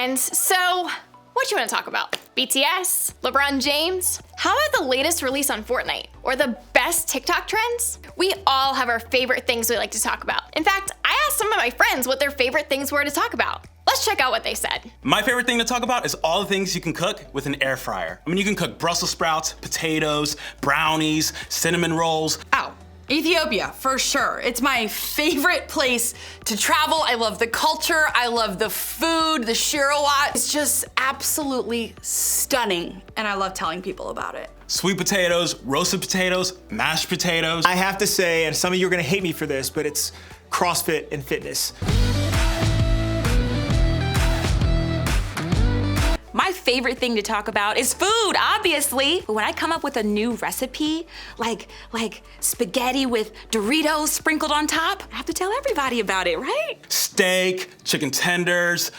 friends. So, what you want to talk about? BTS? LeBron James? How about the latest release on Fortnite? Or the best TikTok trends? We all have our favorite things we like to talk about. In fact, I asked some of my friends what their favorite things were to talk about. Let's check out what they said. My favorite thing to talk about is all the things you can cook with an air fryer. I mean, you can cook Brussels sprouts, potatoes, brownies, cinnamon rolls. Ow. Ethiopia, for sure. It's my favorite place to travel. I love the culture. I love the food, the shirawat. It's just absolutely stunning, and I love telling people about it. Sweet potatoes, roasted potatoes, mashed potatoes. I have to say, and some of you are gonna hate me for this, but it's CrossFit and fitness. My favorite thing to talk about is food, obviously. But when I come up with a new recipe, like spaghetti with Doritos sprinkled on top, I have to tell everybody about it, right? Steak, chicken tenders,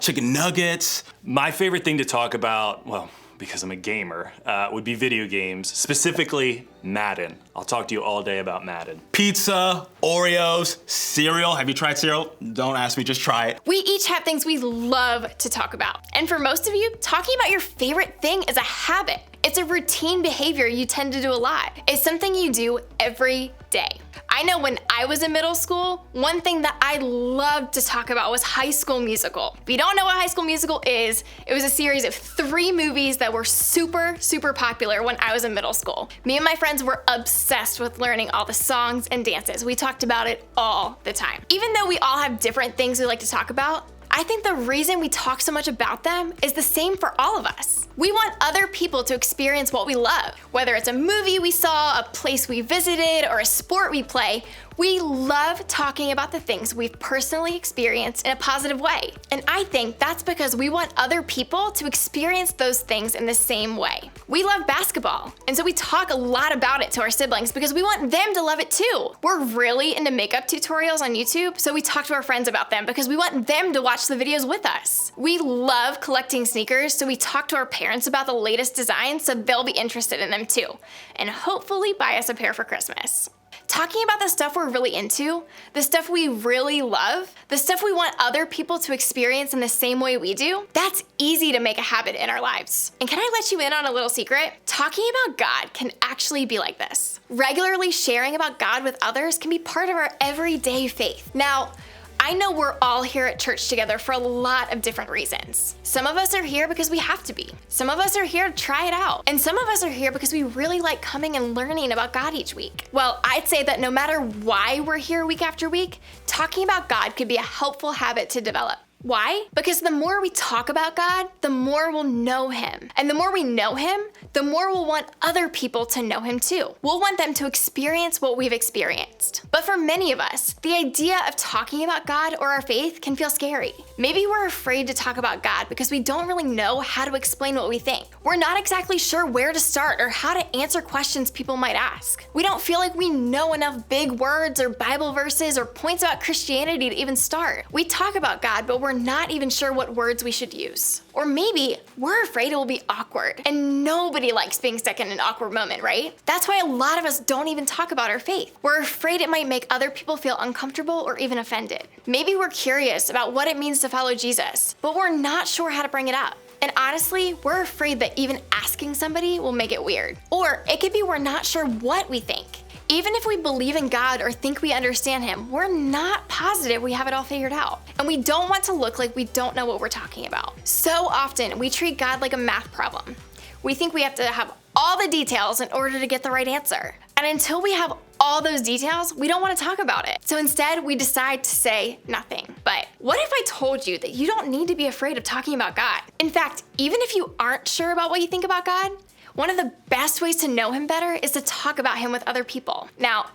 chicken nuggets. My favorite thing to talk about, well, because I'm a gamer, would be video games, specifically Madden. I'll talk to you all day about Madden. Pizza, Oreos, cereal. Have you tried cereal? Don't ask me, just try it. We each have things we love to talk about. And for most of you, talking about your favorite thing is a habit. It's a routine behavior you tend to do a lot. It's something you do every day. I know when I was in middle school, one thing that I loved to talk about was High School Musical. If you don't know what High School Musical is, it was a series of 3 movies that were super popular when I was in middle school. Me and my friends were obsessed with learning all the songs and dances. We talked about it all the time. Even though we all have different things we like to talk about, I think the reason we talk so much about them is the same for all of us. We want other people to experience what we love. Whether it's a movie we saw, a place we visited, or a sport we play, we love talking about the things we've personally experienced in a positive way. And I think that's because we want other people to experience those things in the same way. We love basketball, and so we talk a lot about it to our siblings because we want them to love it too. We're really into makeup tutorials on YouTube, so we talk to our friends about them because we want them to watch the videos with us. We love collecting sneakers, so we talk to our parents about the latest designs so they'll be interested in them too, and hopefully buy us a pair for Christmas. Talking about the stuff we're really into, the stuff we really love, the stuff we want other people to experience in the same way we do, that's easy to make a habit in our lives. And can I let you in on a little secret? Talking about God can actually be like this. Regularly sharing about God with others can be part of our everyday faith. Now, I know we're all here at church together for a lot of different reasons. Some of us are here because we have to be. Some of us are here to try it out. And some of us are here because we really like coming and learning about God each week. Well, I'd say that no matter why we're here week after week, talking about God could be a helpful habit to develop. Why? Because the more we talk about God, the more we'll know Him. And the more we know Him, the more we'll want other people to know Him too. We'll want them to experience what we've experienced. But for many of us, the idea of talking about God or our faith can feel scary. Maybe we're afraid to talk about God because we don't really know how to explain what we think. We're not exactly sure where to start or how to answer questions people might ask. We don't feel like we know enough big words or Bible verses or points about Christianity to even start. We talk about God, but we're not even sure what words we should use. Or maybe we're afraid it will be awkward, and nobody likes being stuck in an awkward moment, right? That's why a lot of us don't even talk about our faith. We're afraid it might make other people feel uncomfortable or even offended. Maybe we're curious about what it means to follow Jesus, but we're not sure how to bring it up. And honestly, we're afraid that even asking somebody will make it weird. Or it could be we're not sure what we think. Even if we believe in God or think we understand Him, we're not positive we have it all figured out. And we don't want to look like we don't know what we're talking about. So often, we treat God like a math problem. We think we have to have all the details in order to get the right answer. And until we have all those details, we don't want to talk about it. So instead, we decide to say nothing. But what if I told you that you don't need to be afraid of talking about God? In fact, even if you aren't sure about what you think about God, one of the best ways to know Him better is to talk about Him with other people. Now,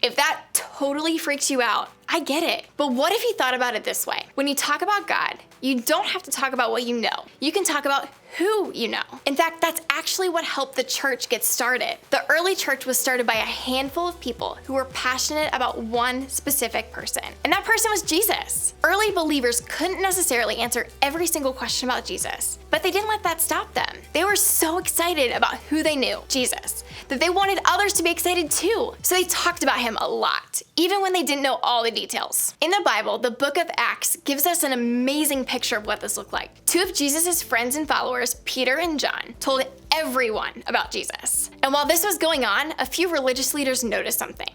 if that totally freaks you out, I get it. But what if you thought about it this way? When you talk about God, you don't have to talk about what you know. You can talk about who you know. In fact, that's actually what helped the church get started. The early church was started by a handful of people who were passionate about one specific person, and that person was Jesus. Early believers couldn't necessarily answer every single question about Jesus, but they didn't let that stop them. They were so excited about who they knew, Jesus, that they wanted others to be excited too. So they talked about Him a lot, even when they didn't know all the details. In the Bible, the book of Acts gives us an amazing picture of what this looked like. Two of Jesus' friends and followers, Peter and John, told everyone about Jesus. And while this was going on, a few religious leaders noticed something.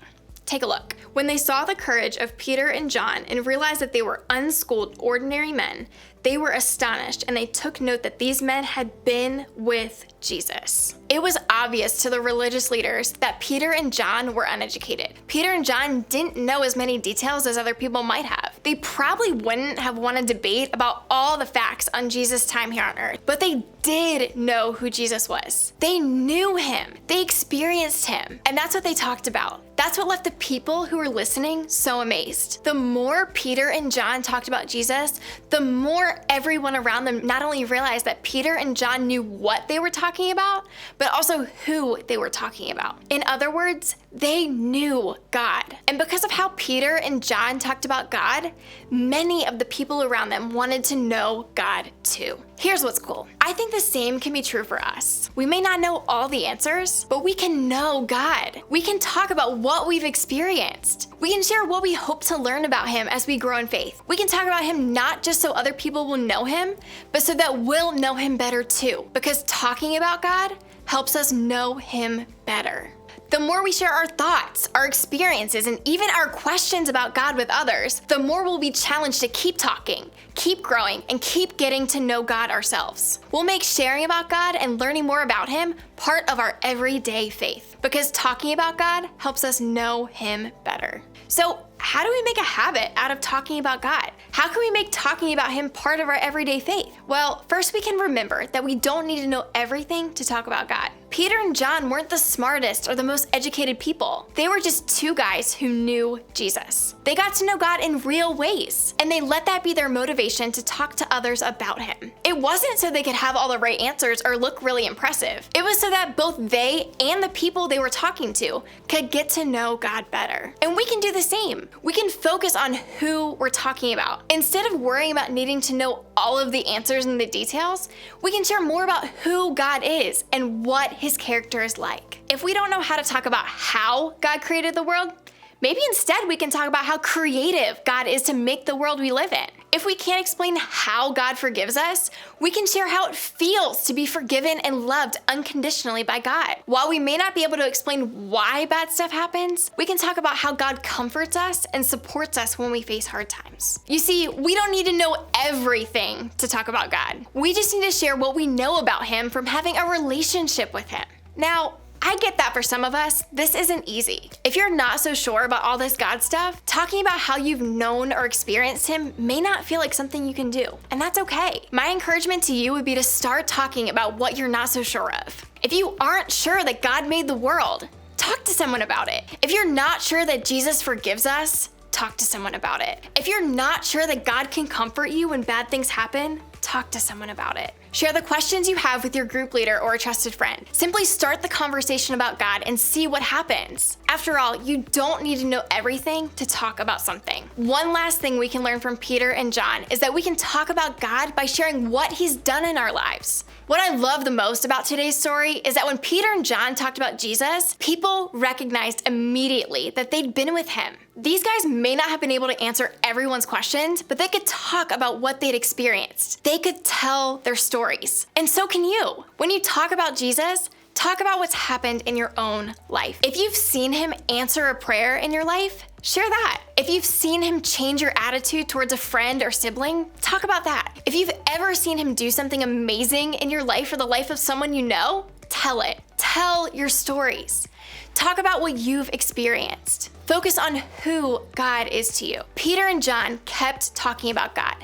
Take a look. When they saw the courage of Peter and John and realized that they were unschooled, ordinary men, they were astonished and they took note that these men had been with Jesus. It was obvious to the religious leaders that Peter and John were uneducated. Peter and John didn't know as many details as other people might have. They probably wouldn't have won a debate about all the facts on Jesus' time here on earth, but they did know who Jesus was. They knew him. They experienced him. And that's what they talked about. That's what left the people who were listening so amazed. The more Peter and John talked about Jesus, the more everyone around them not only realized that Peter and John knew what they were talking about, but also who they were talking about. In other words, they knew God. And because of how Peter and John talked about God, many of the people around them wanted to know God too. Here's what's cool. I think the same can be true for us. We may not know all the answers, but we can know God. We can talk about what we've experienced. We can share what we hope to learn about him as we grow in faith. We can talk about him not just so other people will know him, but so that we'll know him better too. Because talking about God helps us know him better. The more we share our thoughts, our experiences, and even our questions about God with others, the more we'll be challenged to keep talking, keep growing, and keep getting to know God ourselves. We'll make sharing about God and learning more about him part of our everyday faith, because talking about God helps us know him better. So, how do we make a habit out of talking about God? How can we make talking about him part of our everyday faith? Well, first we can remember that we don't need to know everything to talk about God. Peter and John weren't the smartest or the most educated people. They were just two guys who knew Jesus. They got to know God in real ways, and they let that be their motivation to talk to others about him. It wasn't so they could have all the right answers or look really impressive. It was so that both they and the people they were talking to could get to know God better. And we can do the same. We can focus on who we're talking about. Instead of worrying about needing to know all of the answers and the details, we can share more about who God is and what his character is like. If we don't know how to talk about how God created the world, maybe instead we can talk about how creative God is to make the world we live in. If we can't explain how God forgives us, we can share how it feels to be forgiven and loved unconditionally by God. While we may not be able to explain why bad stuff happens, we can talk about how God comforts us and supports us when we face hard times. You see, we don't need to know everything to talk about God. We just need to share what we know about him from having a relationship with him. Now, I get that for some of us, this isn't easy. If you're not so sure about all this God stuff, talking about how you've known or experienced him may not feel like something you can do, and that's okay. My encouragement to you would be to start talking about what you're not so sure of. If you aren't sure that God made the world, talk to someone about it. If you're not sure that Jesus forgives us, talk to someone about it. If you're not sure that God can comfort you when bad things happen, talk to someone about it. Share the questions you have with your group leader or a trusted friend. Simply start the conversation about God and see what happens. After all, you don't need to know everything to talk about something. One last thing we can learn from Peter and John is that we can talk about God by sharing what he's done in our lives. What I love the most about today's story is that when Peter and John talked about Jesus, people recognized immediately that they'd been with him. These guys may not have been able to answer everyone's questions, but they could talk about what they'd experienced. They could tell their stories. And so can you. When you talk about Jesus, talk about what's happened in your own life. If you've seen him answer a prayer in your life, share that. If you've seen him change your attitude towards a friend or sibling, talk about that. If you've ever seen him do something amazing in your life or the life of someone you know, tell it. Tell your stories. Talk about what you've experienced. Focus on who God is to you. Peter and John kept talking about God,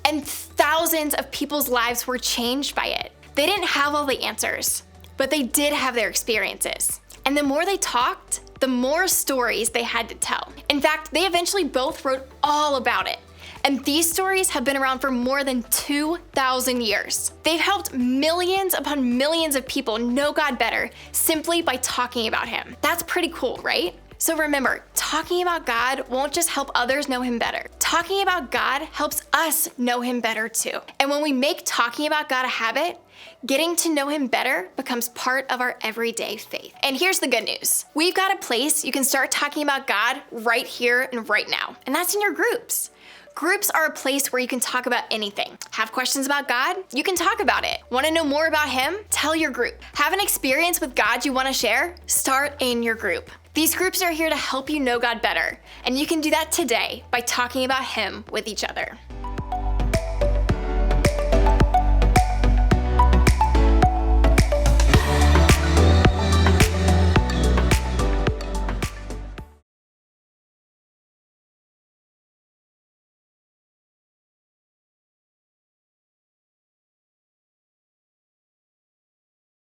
and thousands of people's lives were changed by it. They didn't have all the answers, but they did have their experiences. And the more they talked, the more stories they had to tell. In fact, they eventually both wrote all about it. And these stories have been around for more than 2,000 years. They've helped millions upon millions of people know God better simply by talking about him. That's pretty cool, right? So remember, talking about God won't just help others know him better. Talking about God helps us know him better too. And when we make talking about God a habit, getting to know him better becomes part of our everyday faith. And here's the good news. We've got a place you can start talking about God right here and right now, and that's in your groups. Groups are a place where you can talk about anything. Have questions about God? You can talk about it. Want to know more about him? Tell your group. Have an experience with God you want to share? Start in your group. These groups are here to help you know God better, and you can do that today by talking about him with each other.